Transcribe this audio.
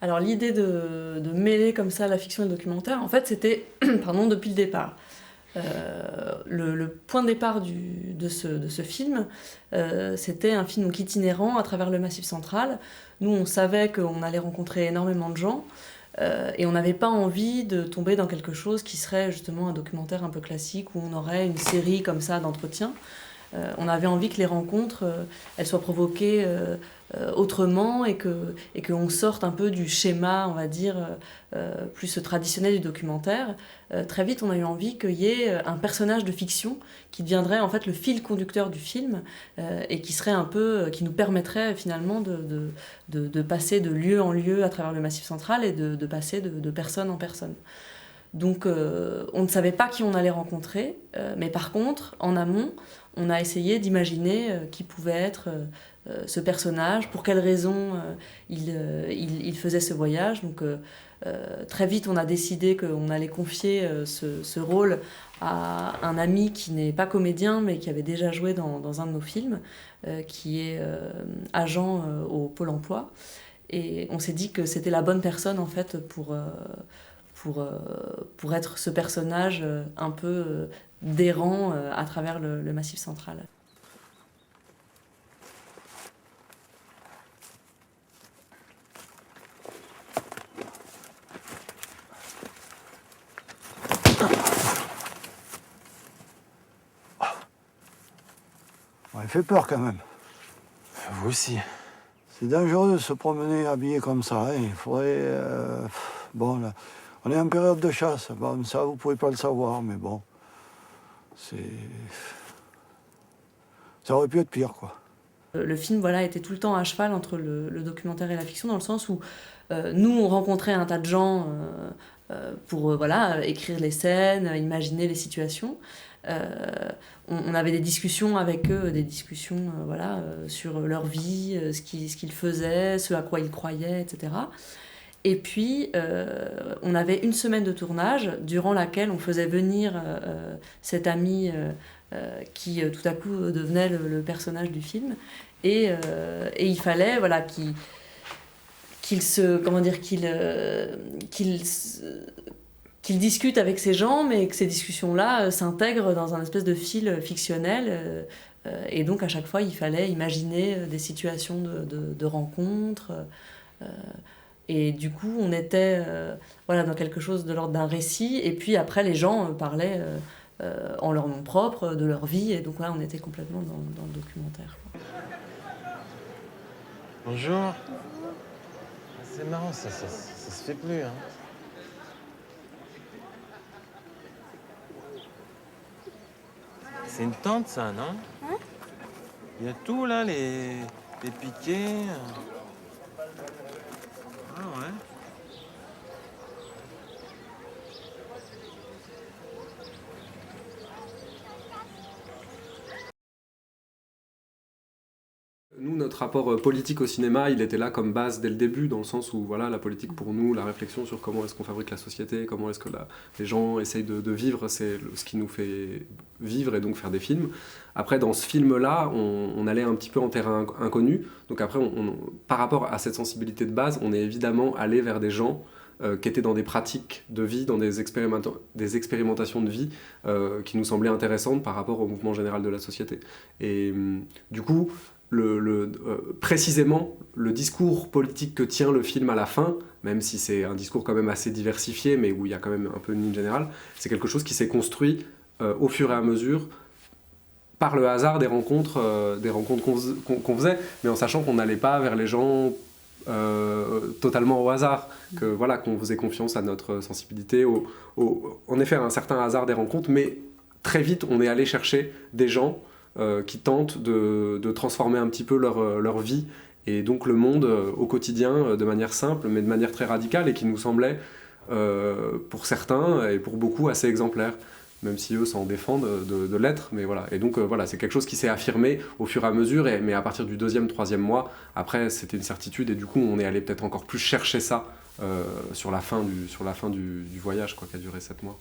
Alors l'idée de mêler comme ça la fiction et le documentaire, en fait, c'était pardon, depuis le départ. Le point de départ de ce film, c'était un film donc, itinérant à travers le Massif central. Nous, on savait qu'on allait rencontrer énormément de gens, et on n'avait pas envie de tomber dans quelque chose qui serait justement un documentaire un peu classique, où on aurait une série comme ça d'entretiens. On avait envie que les rencontres, elles soient provoquées autrement et qu'on sorte un peu du schéma, on va dire, plus traditionnel du documentaire. Très vite, on a eu envie qu'il y ait un personnage de fiction qui deviendrait en fait le fil conducteur du film et qui serait un peu, qui nous permettrait finalement de passer de lieu en lieu à travers le Massif central et de passer de personne en personne. Donc on ne savait pas qui on allait rencontrer, mais par contre, en amont, on a essayé d'imaginer qui pouvait être ce personnage, pour quelles raisons il faisait ce voyage. Donc très vite, on a décidé qu'on allait confier ce rôle à un ami qui n'est pas comédien, mais qui avait déjà joué dans un de nos films, qui est agent au Pôle emploi. Et on s'est dit que c'était la bonne personne en fait pour être ce personnage un peu d'errant à travers le Massif central. Ouais, il fait peur quand même. Vous aussi. C'est dangereux de se promener habillé comme ça. Hein. Il faudrait... bon, là, on est en période de chasse. Bon, ça, vous pouvez pas le savoir, mais bon. Ça aurait pu être pire, quoi. Le film voilà, était tout le temps à cheval entre le documentaire et la fiction, dans le sens où nous, on rencontrait un tas de gens pour voilà, écrire les scènes, imaginer les situations. On avait des discussions avec eux, des discussions voilà, sur leur vie, ce qu'ils faisaient, ce à quoi ils croyaient, etc. Et puis, on avait une semaine de tournage, durant laquelle on faisait venir cet ami qui, tout à coup, devenait le personnage du film. Et il fallait voilà, qu'il discute avec ces gens, mais que ces discussions-là s'intègrent dans un espèce de fil fictionnel. Et donc, à chaque fois, il fallait imaginer des situations de rencontres. Et du coup, on était voilà, dans quelque chose de l'ordre d'un récit. Et puis après, les gens parlaient en leur nom propre, de leur vie. Et donc là, on était complètement dans le documentaire. Bonjour. C'est marrant, ça se fait plus, hein. C'est une tente, ça, non? Hein? Il y a tout, là, les piquets. Ah ouais. Nous, notre rapport politique au cinéma, il était là comme base dès le début, dans le sens où voilà, la politique pour nous, la réflexion sur comment est-ce qu'on fabrique la société, comment est-ce que les gens essayent de vivre, c'est ce qui nous fait vivre et donc faire des films. Après, dans ce film-là, on allait un petit peu en terrain inconnu. Donc après, par rapport à cette sensibilité de base, on est évidemment allé vers des gens qui étaient dans des pratiques de vie, dans des expérimentations de vie qui nous semblaient intéressantes par rapport au mouvement général de la société. Et du coup, précisément, le discours politique que tient le film à la fin, même si c'est un discours quand même assez diversifié, mais où il y a quand même un peu une ligne générale, c'est quelque chose qui s'est construit au fur et à mesure par le hasard des rencontres qu'on faisait, mais en sachant qu'on n'allait pas vers les gens totalement au hasard, qu'on faisait confiance à notre sensibilité, en effet, à un certain hasard des rencontres, mais très vite, on est allé chercher des gens qui tentent de transformer un petit peu leur vie et donc le monde au quotidien de manière simple mais de manière très radicale et qui nous semblait pour certains et pour beaucoup assez exemplaire, même si eux s'en défendent de l'être, mais voilà. Et donc voilà, c'est quelque chose qui s'est affirmé au fur et à mesure, mais à partir du 2e, 3e mois, après c'était une certitude et du coup on est allé peut-être encore plus chercher ça sur la fin du voyage, quoi, qui a duré 7 mois.